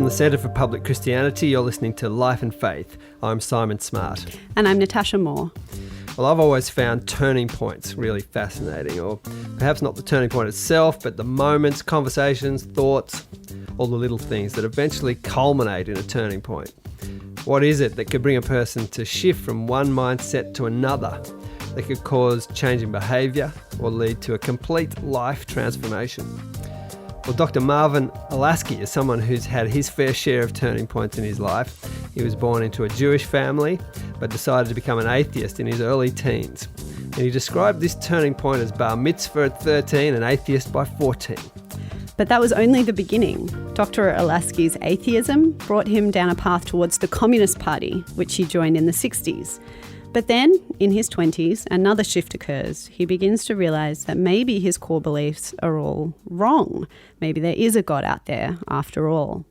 the Centre for Public Christianity, you're listening to Life and Faith. I'm Simon Smart. And I'm Natasha Moore. Well, I've always found turning points really fascinating, or perhaps not the turning point itself, but the moments, conversations, thoughts, all the little things that eventually culminate in a turning point. What is it that could bring a person to shift from one mindset to another, that could cause change in behaviour or lead to a complete life transformation? Well, Dr. Marvin Olasky is someone who's had his fair share of turning points in his life. He was born into a Jewish family, but decided to become an atheist in his early teens. And he described this turning point as bar mitzvah at 13 and atheist by 14. But that was only the beginning. Dr. Olasky's atheism brought him down a path towards the Communist Party, which he joined in the 60s. But then, in his 20s, another shift occurs. He begins to realise that maybe his core beliefs are all wrong. Maybe there is a God out there after all.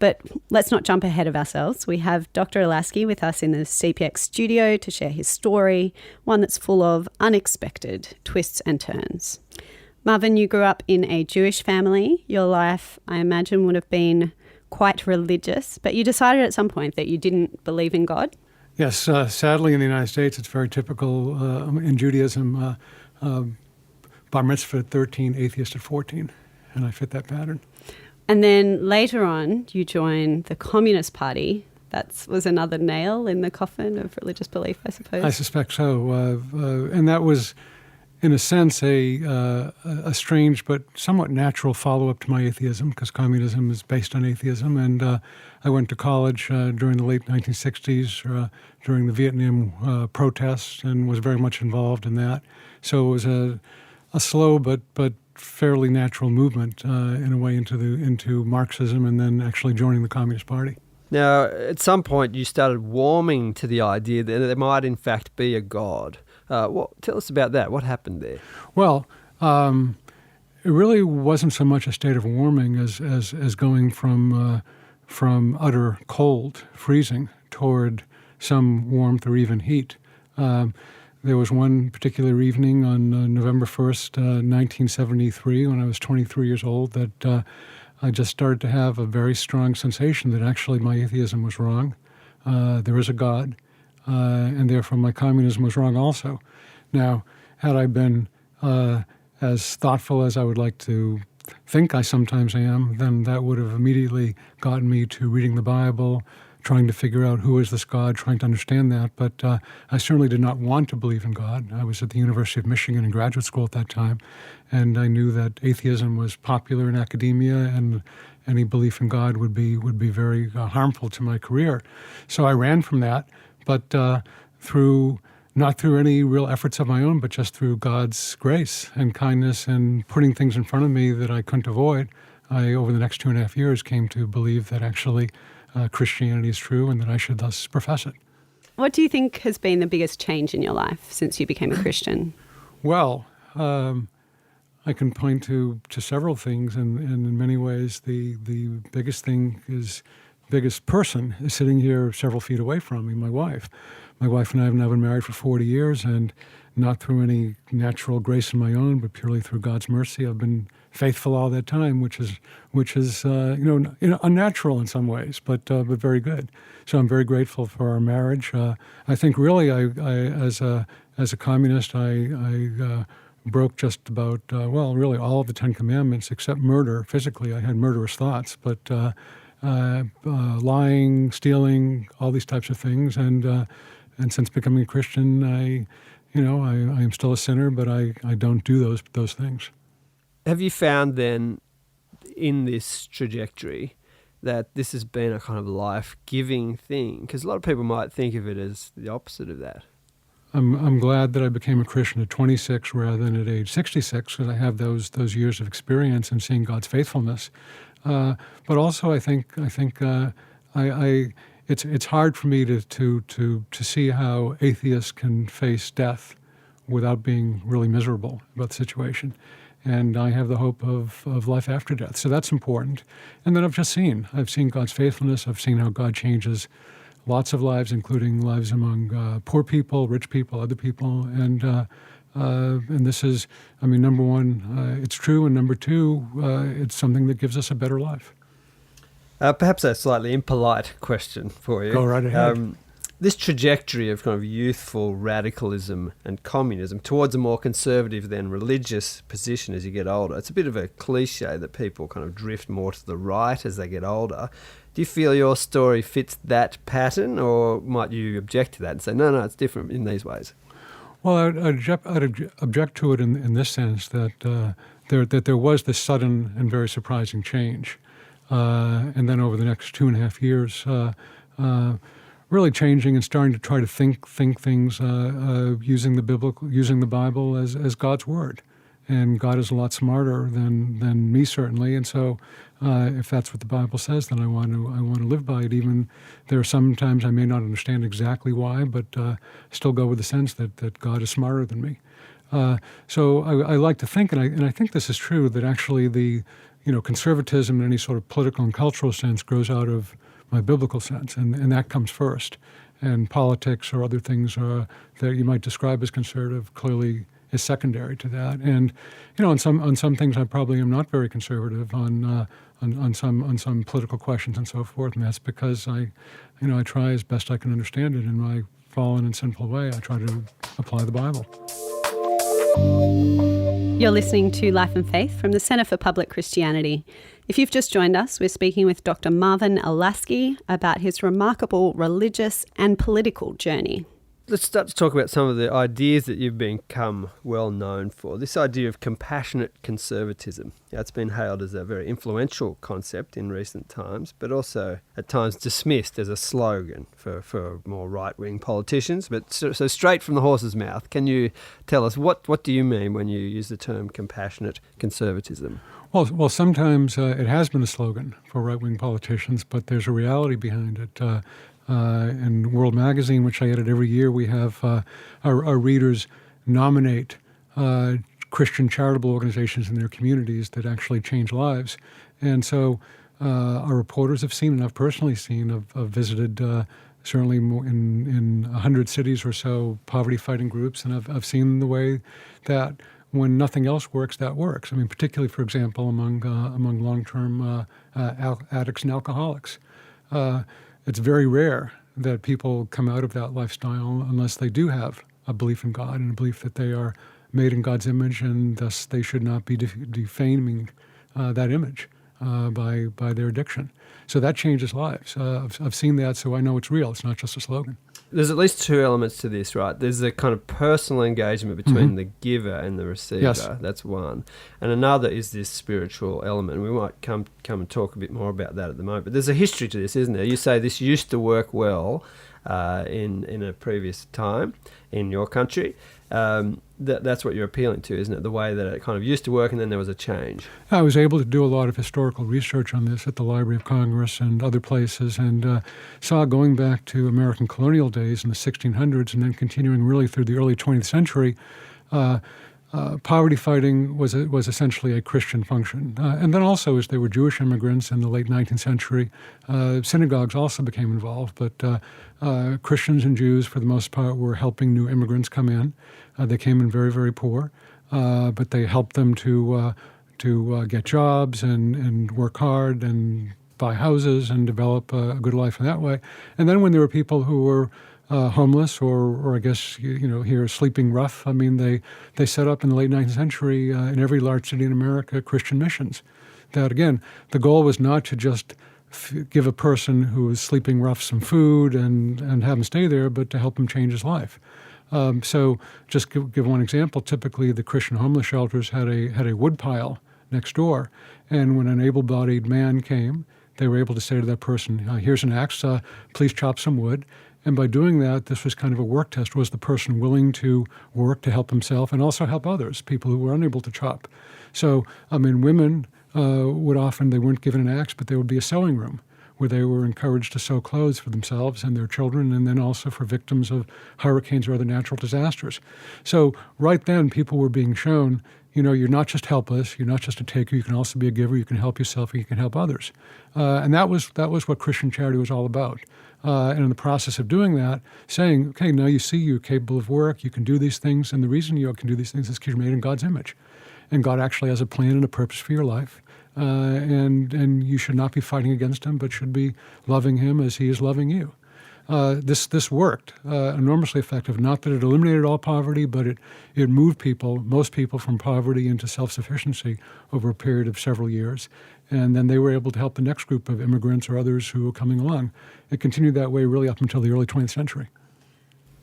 But let's not jump ahead of ourselves. We have Dr. Olasky with us in the CPX studio to share his story, one that's full of unexpected twists and turns. Marvin, you grew up in a Jewish family. Your life, I imagine, would have been quite religious, but you decided at some point that you didn't believe in God. Yes, sadly in the United States, it's very typical in Judaism, bar mitzvah at 13, atheist at 14, and I fit that pattern. And then later on, you joined the Communist Party. That was another nail in the coffin of religious belief, I suppose. I suspect so, and that was, in a sense, a strange but somewhat natural follow-up to my atheism, because communism is based on atheism, and I went to college during the late 1960s, during the Vietnam protests, and was very much involved in that. So it was a slow but fairly natural movement in a way into Marxism, and then actually joining the Communist Party. Now, at some point, you started warming to the idea that there might, in fact, be a God. Tell us about that. What happened there? Well, it really wasn't so much a state of warming as going from utter cold, freezing, toward some warmth or even heat. There was one particular evening on November 1st, 1973, when I was 23 years old, that I just started to have a very strong sensation that actually my atheism was wrong. There is a God, and therefore my communism was wrong also. Now, had I been as thoughtful as I would like to think I sometimes am, then that would have immediately gotten me to reading the Bible, trying to figure out who is this God, trying to understand that. But I certainly did not want to believe in God. I was at the University of Michigan in graduate school at that time, and I knew that atheism was popular in academia, and any belief in God would be very harmful to my career. So I ran from that, but not through any real efforts of my own, but just through God's grace and kindness and putting things in front of me that I couldn't avoid. I, over the next 2.5 years, came to believe that actually Christianity is true and that I should thus profess it. What do you think has been the biggest change in your life since you became a Christian? Well, I can point to several things, and in many ways the biggest person is sitting here several feet away from me, my wife. My wife and I have now been married for 40 years, and not through any natural grace of my own, but purely through God's mercy. I've been faithful all that time, which is unnatural in some ways, but very good. So I'm very grateful for our marriage. I think really, I as a communist, I broke just about really all of the Ten Commandments except murder. Physically, I had murderous thoughts, but lying, stealing, all these types of things, and since becoming a Christian, I am still a sinner, but I don't do those things. Have you found then in this trajectory that this has been a kind of life-giving thing? Because a lot of people might think of it as the opposite of that. I'm glad that I became a Christian at 26 rather than at age 66, because I have those years of experience in seeing God's faithfulness. But also, I think it's hard for me to see how atheists can face death without being really miserable about the situation. And I have the hope of life after death. So that's important. And then I've seen God's faithfulness. I've seen how God changes lots of lives, including lives among poor people, rich people, other people. And this is, number one, it's true. And number two, it's something that gives us a better life. Perhaps a slightly impolite question for you. Go right ahead. This trajectory of kind of youthful radicalism and communism towards a more conservative than religious position as you get older, it's a bit of a cliche that people kind of drift more to the right as they get older. Do you feel your story fits that pattern, or might you object to that and say, no, it's different in these ways? Well, I'd object to it in this sense that there was this sudden and very surprising change. And then over the next 2.5 years, really changing and starting to try to think things using the Bible as God's word, and God is a lot smarter than me, certainly. And so, if that's what the Bible says, then I want to live by it. Even there are sometimes I may not understand exactly why, but still go with the sense that God is smarter than me. So I like to think, and I think this is true, that actually the conservatism in any sort of political and cultural sense grows out of my biblical sense, and that comes first. And politics or other things that you might describe as conservative clearly is secondary to that. And on some things I probably am not very conservative on some political questions and so forth. And that's because I try as best I can understand it in my fallen and sinful way. I try to apply the Bible. You're listening to Life and Faith from the Centre for Public Christianity. If you've just joined us, we're speaking with Dr. Marvin Olasky about his remarkable religious and political journey. Let's start to talk about some of the ideas that you've become well known for. This idea of compassionate conservatism. It's been hailed as a very influential concept in recent times, but also at times dismissed as a slogan for more right-wing politicians. But so straight from the horse's mouth, can you tell us what do you mean when you use the term compassionate conservatism? Well, sometimes it has been a slogan for right-wing politicians, but there's a reality behind it. In World Magazine, which I edit every year, we have our readers nominate Christian charitable organizations in their communities that actually change lives. And so our reporters have seen, and I've personally seen, I've visited certainly in 100 cities or so, poverty-fighting groups, and I've seen the way that when nothing else works, that works. I mean, particularly, for example, among long-term addicts and alcoholics. It's very rare that people come out of that lifestyle unless they do have a belief in God and a belief that they are made in God's image, and thus they should not be defaming that image by their addiction. So that changes lives. I've seen that, so I know it's real. It's not just a slogan. There's at least two elements to this, right? There's the kind of personal engagement between the giver and the receiver. Yes. That's one. And another is this spiritual element. We might come and talk a bit more about that at the moment. But there's a history to this, isn't there? You say this used to work well in a previous time in your country. That's what you're appealing to, isn't it? The way that it kind of used to work and then there was a change. I was able to do a lot of historical research on this at the Library of Congress and other places, and saw going back to American colonial days in the 1600s and then continuing really through the early 20th century, poverty fighting was essentially a Christian function. And then also, as there were Jewish immigrants in the late 19th century, synagogues also became involved. But Christians and Jews, for the most part, were helping new immigrants come in. They came in very, very poor, but they helped them to get jobs and work hard and buy houses and develop a good life in that way. And then when there were people who were homeless or I guess, here sleeping rough, I mean, they set up in the late 19th century in every large city in America Christian missions. That, again, the goal was not to just give a person who was sleeping rough some food and have him stay there, but to help him change his life. So just give one example. Typically, the Christian homeless shelters had a wood pile next door, and when an able-bodied man came, they were able to say to that person, here's an axe, please chop some wood. And by doing that, this was kind of a work test. Was the person willing to work to help himself and also help others, people who were unable to chop? So, I mean, women would often, they weren't given an axe, but there would be a sewing room where they were encouraged to sew clothes for themselves and their children, and then also for victims of hurricanes or other natural disasters. So right then, people were being shown, you're not just helpless, you're not just a taker, you can also be a giver, you can help yourself, and you can help others. And that was what Christian charity was all about. And in the process of doing that, saying, okay, now you see you're capable of work, you can do these things, and the reason you can do these things is because you're made in God's image. And God actually has a plan and a purpose for your life. and you should not be fighting against him, but should be loving him as he is loving you. This worked, enormously effective. Not that it eliminated all poverty, but it moved most people from poverty into self-sufficiency over a period of several years. And then they were able to help the next group of immigrants or others who were coming along. It continued that way really up until the early 20th century.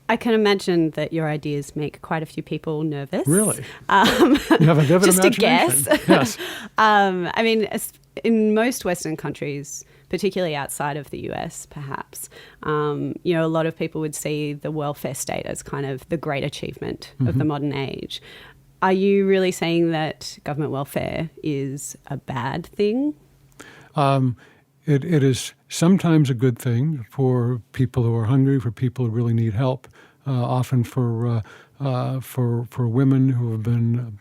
I can imagine that your ideas make quite a few people nervous. Really? You have a vivid just imagination. To guess. Yes. I mean, in most Western countries, particularly outside of the US, perhaps, a lot of people would see the welfare state as kind of the great achievement of the modern age. Are you really saying that government welfare is a bad thing? It is sometimes a good thing for people who are hungry, for people who really need help. Often for women who have been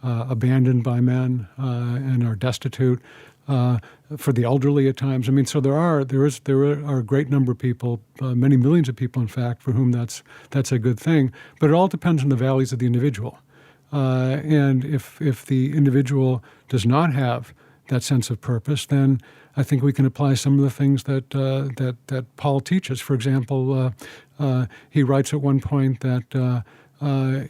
abandoned by men and are destitute. For the elderly at times. I mean, so there are a great number of people, many millions of people, in fact, for whom that's a good thing. But it all depends on the values of the individual. And if the individual does not have that sense of purpose, then I think we can apply some of the things that Paul teaches. For example, he writes at one point that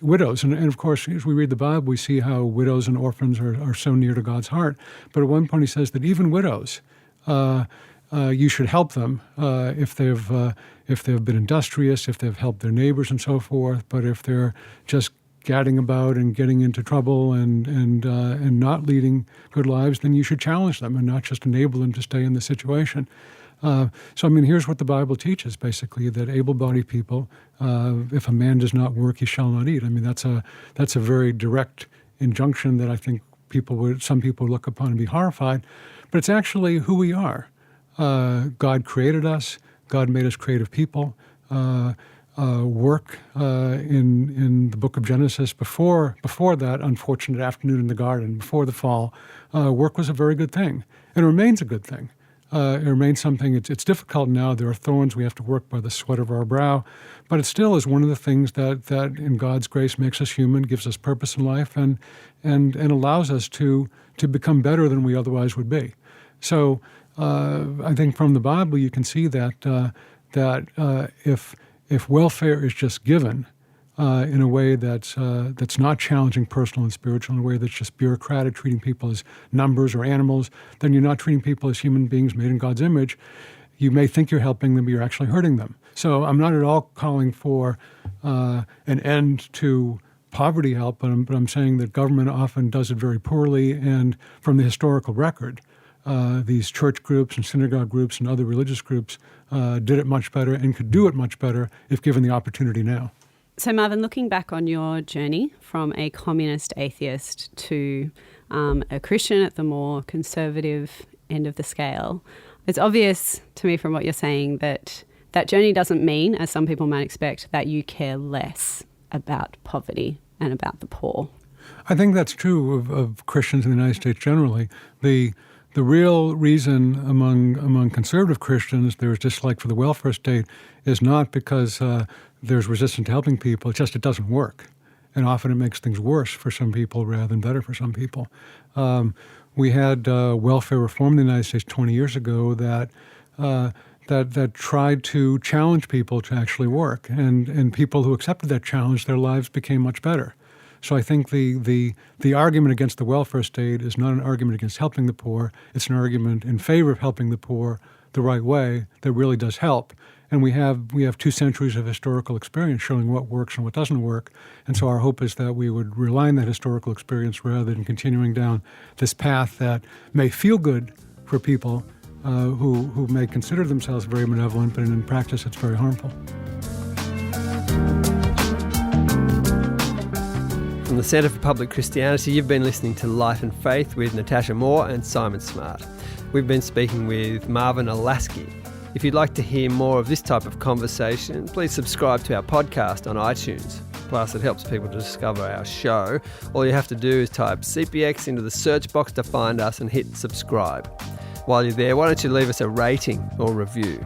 widows, and of course, as we read the Bible, we see how widows and orphans are so near to God's heart. But at one point he says that even widows, you should help them if they've been industrious, if they've helped their neighbors and so forth. But if they're just gadding about and getting into trouble and not leading good lives, then you should challenge them and not just enable them to stay in the situation. So, I mean, here's what the Bible teaches, basically, that able-bodied people, if a man does not work, he shall not eat. I mean, that's a very direct injunction that I think some people would look upon and be horrified. But it's actually who we are. God created us. God made us creative people. Work in the book of Genesis before that unfortunate afternoon in the garden, before the fall, work was a very good thing. And it remains a good thing. It remains something, it's difficult now. There are thorns. We have to work by the sweat of our brow. But it still is one of the things that in God's grace makes us human, gives us purpose in life, and allows us to become better than we otherwise would be. So I think from the Bible you can see that if welfare is just given in a way that's not challenging personal and spiritual, in a way that's just bureaucratic, treating people as numbers or animals, then you're not treating people as human beings made in God's image. You may think you're helping them, but you're actually hurting them. So I'm not at all calling for an end to poverty help, but I'm saying that government often does it very poorly, and from the historical record, these church groups and synagogue groups and other religious groups did it much better and could do it much better if given the opportunity now. So, Marvin, looking back on your journey from a communist atheist to a Christian at the more conservative end of the scale, it's obvious to me from what you're saying that that journey doesn't mean, as some people might expect, that you care less about poverty and about the poor. I think that's true of Christians in the United States generally. The real reason among conservative Christians there's dislike for the welfare state is not because there's resistance to helping people. It's just it doesn't work. And often it makes things worse for some people rather than better for some people. We had welfare reform in the United States 20 years ago that tried to challenge people to actually work. And people who accepted that challenge, their lives became much better. So I think the argument against the welfare state is not an argument against helping the poor. It's an argument in favor of helping the poor the right way that really does help. And we have 2 centuries of historical experience showing what works and what doesn't work. And so our hope is that we would rely on that historical experience rather than continuing down this path that may feel good for people who may consider themselves very benevolent, but in practice it's very harmful. From the Centre for Public Christianity, you've been listening to Life and Faith with Natasha Moore and Simon Smart. We've been speaking with Marvin Olasky. If you'd like to hear more of this type of conversation, please subscribe to our podcast on iTunes. Plus, it helps people to discover our show. All you have to do is type CPX into the search box to find us and hit subscribe. While you're there, why don't you leave us a rating or review?